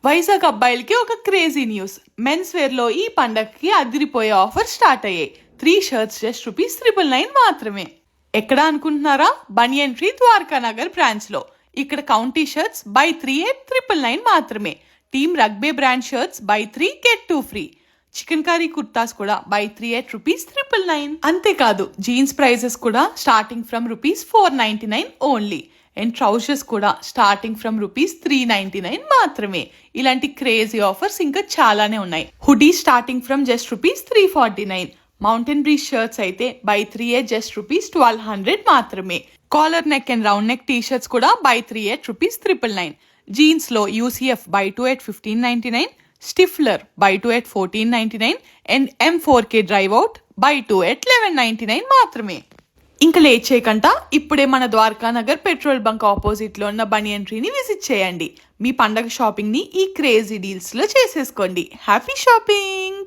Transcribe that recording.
వైజాగ్ అబ్బాయిలకి ఒక crazy news. Men's wear లో ఈ పండగకి అదిరిపోయే ఆఫర్ స్టార్ట్ అయ్యాయి. 3 షర్ట్స్ జస్ట్ ₹999 మాత్రమే. ఎక్కడ అనుకుంటున్నారా? Banyan Tree Dwaraka Nagar branch లో. ఇక్కడ కౌంటీ షర్ట్స్ బై 3 at $999 మాత్రమే. Team rugby brand shirts buy 3 get 2 free. Chikankari kurtas కూడా బై 3 at ₹999. అంతేకాదు జీన్స్ ప్రైజెస్ కూడా starting from ₹499 only. And trousers కూడా స్టార్టింగ్ ఫ్రమ్ ₹399 మాత్రమే. ఇలాంటి క్రేజీ ఆఫర్స్ ఇంకా చాలానే ఉన్నాయి. Hoodie starting from just ₹349. Mountain breeze shirts అయితే బై 3 at just ₹1200 మాత్రమే. Collar neck and round neck T shirts కూడా బై 3 at ₹999. జీన్స్ లో UCF buy 2 at $1599, Stifler buy 2 at $1499 and M4K drive out buy 2 at $1199 మాత్రమే. ఇంకా late చేయకుండా ఇప్పుడే మన Dwaraka Nagar petrol bunk opposite లో ఉన్న బనియన్ ట్రీని విజిట్ చేయండి. మీ పండగ షాపింగ్ ని ఈ క్రేజీ డీల్స్ లో చేసేసుకోండి. Happy shopping.